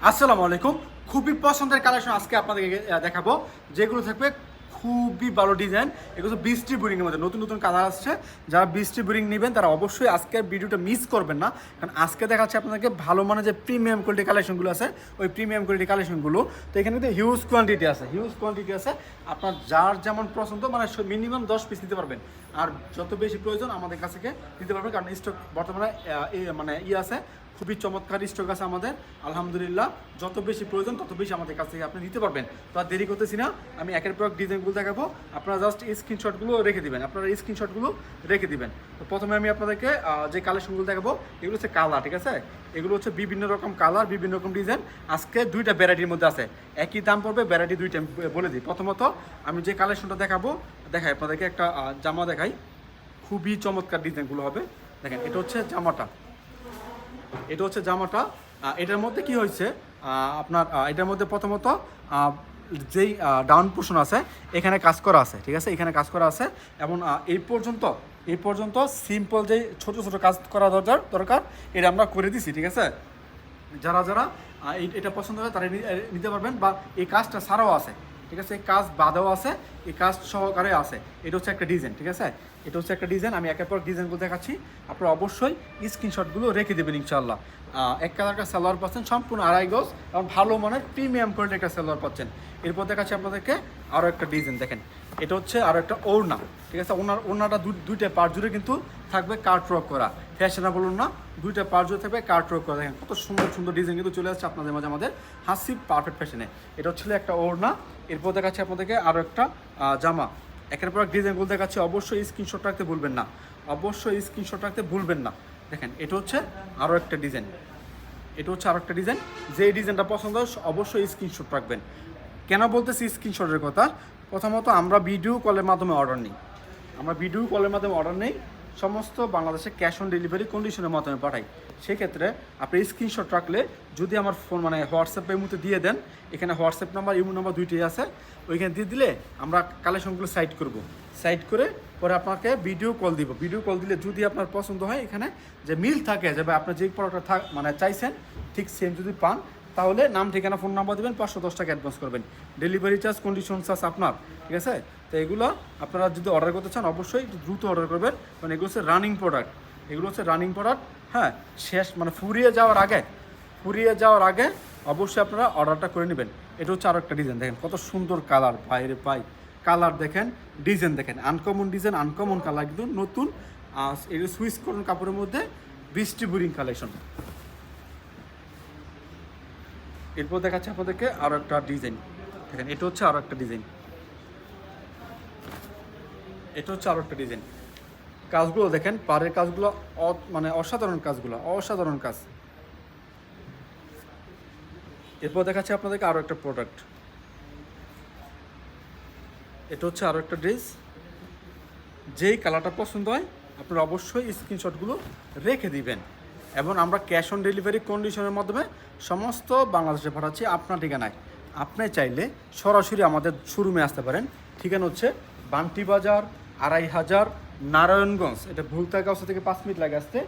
আসসালামু আলাইকুম। খুবই পছন্দের কালেকশন আজকে আপনাদেরকে দেখাবো, যেগুলো থাকবে খুবই ভালো ডিজাইন। এগুলো বৃষ্টি বোরিংয়ের মধ্যে নতুন নতুন কালার আসছে। যারা বৃষ্টি বোরিং নেবেন তারা অবশ্যই আজকের ভিডিওটা মিস করবেন না, কারণ আজকে দেখাচ্ছে আপনাদেরকে ভালো মানের যে প্রিমিয়াম কোয়ালিটি কালেকশনগুলো আছে, ওই প্রিমিয়াম কোয়ালিটি কালেকশনগুলো। তো এখানে কিন্তু হিউজ কোয়ান্টিটি আছে। আপনার যার যেমন পছন্দ মানে মিনিমাম 10 পিস নিতে পারবেন, আর যত বেশি প্রয়োজন আমাদের কাছে নিতে পারবেন, কারণ স্টক বর্তমানে মানে আছে, খুবই চমৎকার স্টক আছে আমাদের আলহামদুলিল্লাহ। যত বেশি প্রয়োজন তত বেশি আমাদের কাছ থেকে আপনি নিতে পারবেন। তো আর দেরি করতেছি না, আমি একের পর ডিজাইনগুলো দেখাবো, আপনারা জাস্ট এই স্ক্রিনশটগুলো রেখে দিবেন। তো প্রথমে আমি আপনাদেরকে যে কালেকশনগুলো দেখাবো, এগুলো হচ্ছে কালার, ঠিক আছে? এগুলো হচ্ছে বিভিন্ন রকম কালার, বিভিন্ন রকম ডিজাইন। আজকে দুইটা ভ্যারাইটির মধ্যে আছে, একই দাম পড়বে, ভ্যারাইটি দুইটা বলে দিই। প্রথমত আমি যে কালেকশনটা দেখাই আপনাদেরকে, একটা জামা দেখাই, খুবই চমৎকার ডিজাইনগুলো হবে। দেখেন, এটা হচ্ছে জামাটা। এটার মধ্যে কি হয়েছে, আপনার এটার মধ্যে প্রথমত যেই ডাউন পোর্শন আছে এখানে কাজ করা আছে, ঠিক আছে? এখানে কাজ করা আছে, এবং এই পর্যন্ত সিম্পল যেই ছোট ছোট কাজ করা দরকার এটা আমরা করে দিছি, ঠিক আছে? যারা এটা পছন্দ হয় তারা নিতে পারবেন, বা এই কাজটা ছাড়াও আছে, ঠিক আছে? এই কাজ বাদাও আছে, এই কাজ সহকারে আছে। এটা হচ্ছে একটা ডিজাইন, ঠিক আছে? এটা হচ্ছে একটা ডিজাইন। আমি একের পর ডিজাইনগুলো দেখাচ্ছি, আপনারা অবশ্যই স্ক্রিনশটগুলো রেখে দেবেন ইনশাল্লাহ। এক কালার একটা সালোয়ার পাচ্ছেন, সম্পূর্ণ 2.5 গজ, এবং ভালো মানের প্রিমিয়াম কোয়ালিটি একটা সালোয়ার পাচ্ছেন। এরপর দেখাচ্ছি আপনাদেরকে আরও একটা ডিজাইন। দেখেন, এটা হচ্ছে আরও একটা ওড়না, ঠিক আছে? ওড়নাটা দুইটা পার্ট জুড়ে কিন্তু থাকবে কার্ট ওয়ার্ক করা, ফ্যাশনেবল ওড়না, দুইটা পার্ট জুড়ে থাকবে কার্ট ওয়ার্ক করা। দেখেন কত সুন্দর সুন্দর ডিজাইন কিন্তু চলে আসছে আপনাদের মাঝে আমাদের হাসিব পারফেক্ট ফ্যাশনে। এটা হচ্ছে একটা ওড়না। এরপর দেখাচ্ছি আপনাদেরকে আরও একটা জামা। একের পর ডিজাইনগুলো দেখাচ্ছি, অবশ্যই স্ক্রিনশট রাখতে ভুলবেন না। দেখেন, এটা হচ্ছে আরও একটা ডিজাইন। যে ডিজাইনটা পছন্দ হয় অবশ্যই স্ক্রিনশট রাখবেন। কেন বলতেছি স্ক্রিনশটের কথা? প্রথমত আমরা ভিডিও কলের মাধ্যমে অর্ডার নেই, সমস্ত বাংলাদেশে ক্যাশ অন ডেলিভারি কন্ডিশনের মাধ্যমে পাঠাই। সেক্ষেত্রে আপনি স্ক্রিনশট রাখলে যদি আমার ফোন মানে হোয়াটসঅ্যাপের মধ্যে দিয়ে দেন, এখানে হোয়াটসঅ্যাপ নাম্বার, ইমো নাম্বার দুইটাই আছে, ওইখানে দিয়ে দিলে আমরা কালেকশনগুলো সাইড করে পরে আপনাকে ভিডিও কল দিলে যদি আপনার পছন্দ হয়, এখানে যে মিল থাকে, যে আপনার যে প্রোডাক্টটা মানে চাইছেন ঠিক সেম যদি পান, তাহলে নাম, ঠিকানা, ফোন নাম্বার দেবেন, 510 টাকা অ্যাডভান্স করবেন। ডেলিভারি চার্জ, কন্ডিশন চার্জ আপনার, ঠিক আছে? তো এগুলো আপনারা যদি অর্ডার করতে চান অবশ্যই দ্রুত অর্ডার করবেন, কারণ এগুলো হচ্ছে রানিং প্রোডাক্ট। হ্যাঁ, শেষ মানে ফুরিয়ে যাওয়ার আগে অবশ্যই আপনারা অর্ডারটা করে নেবেন। এটা হচ্ছে আরও একটা ডিজাইন। দেখেন কত সুন্দর কালার, বাইরে পাই কালার দেখেন, ডিজাইন দেখেন, আনকমন ডিজাইন, আনকমন কালার, কিন্তু নতুন এটা সুইচ করুন কাপড়ের মধ্যে বৃষ্টি বোরিং কালেকশন। এরপর দেখাচ্ছে আপনাদেরকে আরও একটা ডিজাইন। দেখেন, এটা হচ্ছে আরও একটা ডিজাইন। কাজগুলো দেখেন, পাড়ের কাজগুলো মানে অসাধারণ কাজ। এরপর দেখাচ্ছে আপনাদেরকে আরও একটা প্রোডাক্ট। এটা হচ্ছে আরও একটা ড্রেস। যেই কালারটা পছন্দ হয় আপনারা অবশ্যই স্ক্রিনশটগুলো রেখে দিবেন, এবং আমরা ক্যাশ অন ডেলিভারি কন্ডিশনের মাধ্যমে সমস্ত বাংলাদেশে পাঠাচ্ছি আপনার ঠিকানায়। আপনি চাইলে সরাসরি আমাদের শোরুমে আসতে পারেন। ঠিকানা হচ্ছে বান্টি বাজার, 2500 নারায়ণগঞ্জ। এটা ভুলতাগাঁও থেকে 5 মিনিট লাগে আসতে,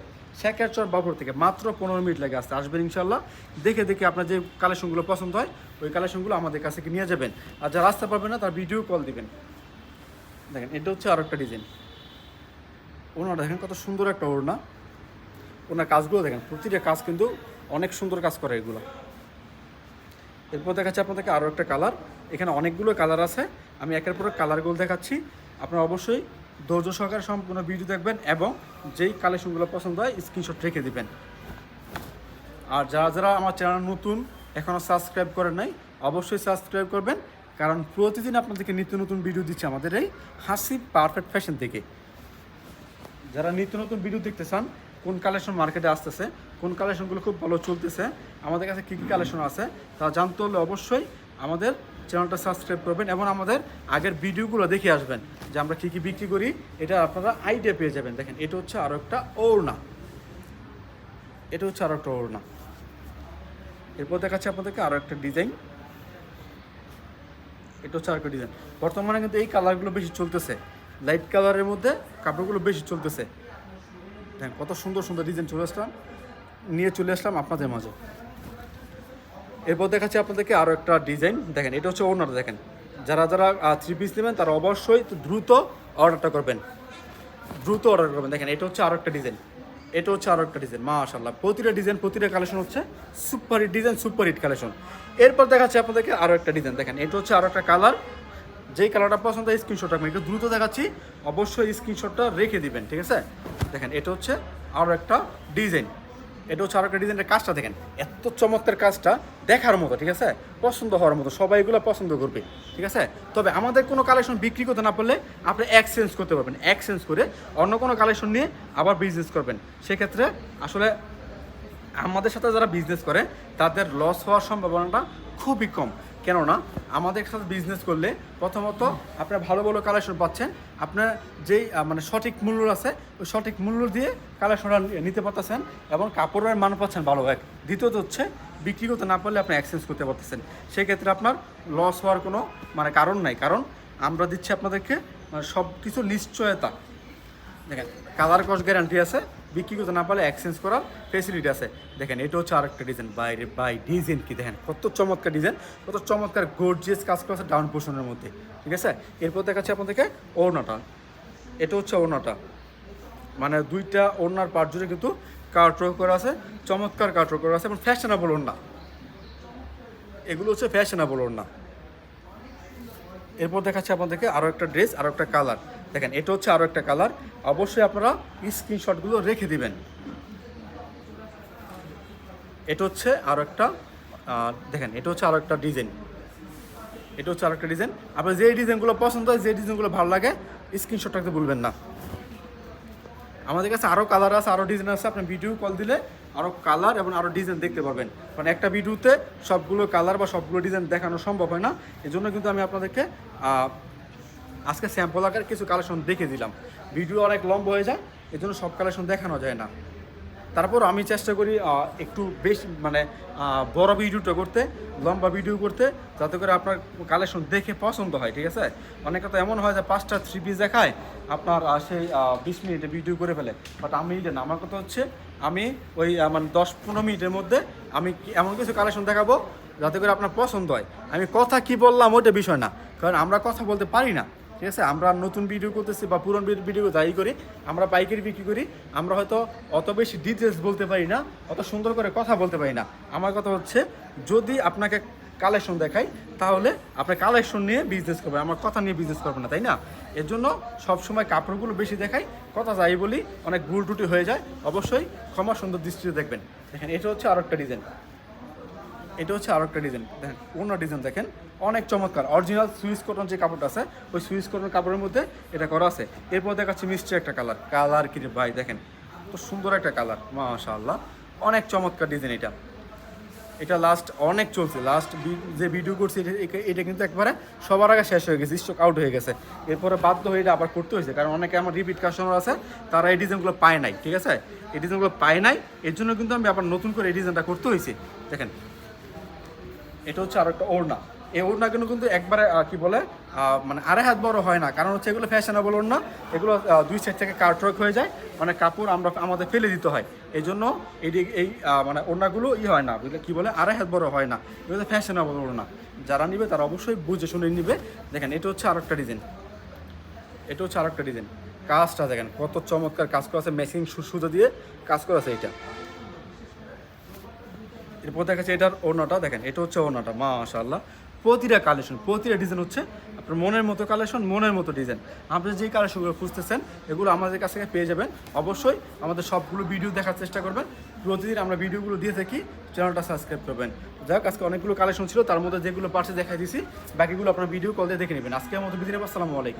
শেখেরচর বাবুর থেকে মাত্র 15 মিনিট লাগে আসতে। আসবেন ইনশাল্লাহ, দেখে আপনার যে কালেকশনগুলো পছন্দ হয় ওই কালেকশনগুলো আমাদের কাছে নিয়ে যাবেন, আর যারা আসতে পারবেন না তার ভিডিও কল দিবেন। দেখেন, এটা হচ্ছে আরও একটা ডিজাইন। ওনারা দেখেন কত সুন্দর একটা ওনার কাজগুলো দেখেন, প্রতিটা কাজ কিন্তু অনেক সুন্দর কাজ করে এগুলো। এরপর দেখাচ্ছি আপনাদেরকে আরও একটা কালার। এখানে অনেকগুলো কালার আছে, আমি একের পর কালারগুলো দেখাচ্ছি। আপনারা অবশ্যই ধৈর্য সহকারে সম্পূর্ণ ভিডিও দেখবেন, এবং যেই কালেকশনগুলো পছন্দ হয় স্ক্রিনশট রেখে দিবেন। আর যারা আমার চ্যানেল নতুন, এখনও সাবস্ক্রাইব করেন নাই, অবশ্যই সাবস্ক্রাইব করবেন, কারণ প্রতিদিন আপনাদেরকে নিত্য নতুন ভিডিও দিচ্ছে আমাদের এই হাসিব পারফেক্ট ফ্যাশন থেকে। যারা নিত্য নতুন ভিডিও দেখতে চান, কোন কালেকশন মার্কেটে আসতেছে, কোন কালেকশনগুলো খুব ভালো চলতেছে, আমাদের কাছে কী কী কালেকশন আছে তা জানতে হলে অবশ্যই আমাদের চ্যানেলটা সাবস্ক্রাইব করবেন, এবং আমাদের আগের ভিডিওগুলো দেখে আসবেন যে আমরা কী কী বিক্রি করি, এটা আপনারা আইডিয়া পেয়ে যাবেন। দেখেন, এটা হচ্ছে আরও একটা ওড়না। এরপর দেখাচ্ছি আপনাদেরকে আরও একটা ডিজাইন। এটা হচ্ছে আরেকটা ডিজাইন। বর্তমানে কিন্তু এই কালারগুলো বেশি চলতেছে, লাইট কালারের মধ্যে কাপড়গুলো বেশি চলতেছে। দেখেন কত সুন্দর সুন্দর ডিজাইন নিয়ে চলে আসলাম আপনাদের মাঝে। এরপর দেখাচ্ছি আপনাদেরকে আরও একটা ডিজাইন, দেখেন এটা হচ্ছে ওড়নাটা দেখেন। যারা যারা 3 পিস নেবেন তারা অবশ্যই দ্রুত অর্ডারটা করবেন, দ্রুত অর্ডার করবেন। দেখেন এটা হচ্ছে আরও একটা ডিজাইন, এটা হচ্ছে আরও একটা ডিজাইন। মাশাআল্লাহ, প্রতিটা ডিজাইন প্রতিটা কালেকশন হচ্ছে super hit design, super hit collection. এরপর দেখাচ্ছি আপনাদেরকে আরও একটা ডিজাইন, দেখেন এটা হচ্ছে আরও একটা কালার। যেই কালারটা পছন্দ হয় স্ক্রিনশট রাখবেন, একটু দ্রুত দেখাচ্ছি, অবশ্যই স্ক্রিনশটটা রেখে দিবেন, ঠিক আছে। দেখেন এটা হচ্ছে আরও একটা ডিজাইন, এটা হচ্ছে আরও একটা ডিজাইনের কাজটা দেখেন, এত চমৎকার কাজটা, দেখার মতো, ঠিক আছে, পছন্দ হওয়ার মতো, সবাই এগুলো পছন্দ করবে, ঠিক আছে। তবে আমাদের কোনো কালেকশন বিক্রি করতে না পারলে আপনি এক্সচেঞ্জ করতে পারবেন, এক্সচেঞ্জ করে অন্য কোনো কালেকশন নিয়ে আবার বিজনেস করবেন। সেক্ষেত্রে আসলে আমাদের সাথে যারা বিজনেস করে তাদের লস হওয়ার সম্ভাবনাটা খুবই কম। কেননা আমাদের সাথে বিজনেস করলে প্রথমত আপনার ভালো ভালো কালেকশন পাচ্ছেন, আপনার যেই মানে সঠিক মূল্য আছে ওই সঠিক মূল্য দিয়ে কালেকশনটা নিতে পারতেছেন এবং কাপড়ের মান পাচ্ছেন ভালো এক। দ্বিতীয়ত হচ্ছে বিক্রি করতে না পারলে আপনি এক্সচেঞ্জ করতে পারতেছেন, সেক্ষেত্রে আপনার লস হওয়ার কোনো মানে কারণ নাই, কারণ আমরা দিচ্ছি আপনাদেরকে সব কিছু নিশ্চয়তা। দেখেন কালার কস্ট গ্যারান্টি আছে, বিক্রি করতে না পারলে এক্সচেঞ্জ করার ফেসিলিটি আছে। দেখেন এটা হচ্ছে আরেকটা ডিজাইন, বাইরে বাই ডিজাইন কি দেখেন, কত চমৎকার ডিজাইন, কত চমৎকার গর্জিয়াস কাজ করা আছে ডাউন পোর্শনের মধ্যে, ঠিক আছে। এরপর দেখাচ্ছি আপনাদেরকে ওড়নাটা, এটা হচ্ছে ওড়নাটা, মানে দুইটা ওড়নার পার্ট জুড়ে কিন্তু কার্টওয়ার্ক করা আছে, চমৎকার কার্টওয়ার্ক করা আছে এবং ফ্যাশনেবল ওড়না, এগুলো হচ্ছে ফ্যাশনেবল ওড়না। এরপর দেখাচ্ছি আপনাদেরকে আরও একটা ড্রেস, আরও একটা কালার। দেখেন এটা হচ্ছে আরও একটা কালার, অবশ্যই আপনারা স্ক্রিনশটগুলো রেখে দিবেন। এটা হচ্ছে আরও একটা দেখেন এটা হচ্ছে আরও একটা ডিজাইন, এটা হচ্ছে আরও একটা ডিজাইন। আপনার যে ডিজাইনগুলো পছন্দ হয়, যে ডিজাইনগুলো ভালো লাগে স্ক্রিনশট রাখতে ভুলবেন না। আমাদের কাছে আরও কালার আছে, আরও ডিজাইন আছে, আপনি ভিডিও কল দিলে আরও কালার এবং আরও ডিজাইন দেখতে পারবেন, কারণ একটা ভিডিওতে সবগুলো কালার বা সবগুলো ডিজাইন দেখানো সম্ভব হয় না। এজন্য কিন্তু আমি আপনাদেরকে আজকে স্যাম্পল আকার কিছু কালেকশন দেখে দিলাম, ভিডিও অনেক লম্বা হয়ে যায়, এজন্য সব কালেকশন দেখানো যায় না। তারপর আমি চেষ্টা করি একটু বেশ মানে বড় ভিডিওটা করতে, লম্বা ভিডিও করতে, যাতে করে আপনার কালেকশন দেখে পছন্দ হয়, ঠিক আছে। অনেকে তো এমন হয় যে 5টা 3 পিস দেখায় আপনার সেই 20 মিনিটে ভিডিও করে ফেলে, বাট আমি এটা না, আমার কথা হচ্ছে আমি ওই মানে 10-15 মিনিটের মধ্যে আমি এমন কিছু কালেকশন দেখাবো যাতে করে আপনার পছন্দ হয়। আমি কথা কি বললাম ওইটা বিষয় না, কারণ আমরা কথা বলতে পারি না, ঠিক আছে। আমরা নতুন ভিডিও করতেছি বা পুরনো ভিডিও যাই করি, আমরা পাইকারি বিক্রি করি, আমরা হয়তো অত বেশি ডিটেলস বলতে পারি না, অত সুন্দর করে কথা বলতে পারি না। আমার কথা হচ্ছে যদি আপনাকে কালেকশন দেখাই তাহলে আপনি কালেকশন নিয়ে বিজনেস করবেন, আমার কথা নিয়ে বিজনেস করবেন না, তাই না। এর জন্য সবসময় কাপড়গুলো বেশি দেখাই, কথা যাই বলি অনেক ভুল টুটি হয়ে যায়, অবশ্যই ক্ষমা সুন্দর দৃষ্টিতে দেখবেন। দেখেন এটা হচ্ছে আরও একটা ডিজাইন, এটা হচ্ছে আরও একটা ডিজাইন। দেখেন অন্য ডিজাইন দেখেন, অনেক চমৎকার অরিজিনাল সুইস কটন যে কাপড়টা আছে ওই সুইস কটন কাপড়ের মধ্যে এটা করা আছে। এরপর দেখাচ্ছি মিষ্টি একটা কালার, কালার কি ভাই দেখেন তো সুন্দর একটা কালার, মাশাআল্লাহ, অনেক চমৎকার ডিজাইন। এটা লাস্ট অনেক চলছে, লাস্ট যে ভিডিও করছি এটা কিন্তু একবারে সবার আগে শেষ হয়ে গেছে, স্টক আউট হয়ে গেছে। এরপরে বাধ্য হয়ে এটা আবার করতে হয়েছে, কারণ অনেকে আমার রিপিট কাস্টমার আছে, তারা এই ডিজাইনগুলো পায় নাই, ঠিক আছে। এই ডিজাইনগুলো পায় নাই, এর জন্য কিন্তু আমি আবার নতুন করে এই ডিজাইনটা করতে হয়েছে। দেখেন এটা হচ্ছে আরো একটা ওড়না, এই ওড়না কিন্তু একবারে কি বলে মানে আড়াই হাত বড় হয় না, কারণ হচ্ছে এগুলো ফ্যাশনেবল ওড়না, এগুলো 2 সাইড থেকে কাটওয়ার্ক হয়ে যায়, মানে কাপড় আমাদের ফেলে দিতে হয়, এই জন্য এই মানে ওড়নাগুলো হয় না, কি বলে আড়াই হাত বড় হয় না, এগুলো ফ্যাশনেবল ওড়না। যারা নিবে তারা অবশ্যই বুঝে শুনে নিবে। দেখেন এটা হচ্ছে আরেকটা ডিজাইন, এটা হচ্ছে আরেকটা ডিজাইন, কাজটা দেখেন কত চমৎকার কাজ করা আছে, ম্যাচিং সুতো দিয়ে কাজ করা আছে এটা। এরপর দেখাচ্ছে এটার ওড়নাটা দেখেন, এটা হচ্ছে ওড়নাটা, মাশাআল্লাহ, প্রতিটা কালেকশন প্রতিটা ডিজাইন হচ্ছে আপনার মনের মতো কালেকশন, মনের মতো ডিজাইন। আপনি যেই কালেকশনগুলো খুঁজতেছেন এগুলো আমাদের কাছ থেকে পেয়ে যাবেন। অবশ্যই আমাদের সবগুলো ভিডিও দেখার চেষ্টা করবেন, প্রতিদিন আমরা ভিডিওগুলো দিয়ে থাকি, চ্যানেলটা সাবস্ক্রাইব করবেন। যাক আজকে অনেকগুলো কালেকশন ছিল, তার মধ্যে যেগুলো পার্সে দেখাই দিয়েছি, বাকিগুলো আপনার ভিডিও কল দিয়ে দেখে নেবেন। আজকের মতো বিদায় নেব, আসসালামু আলাইকুম।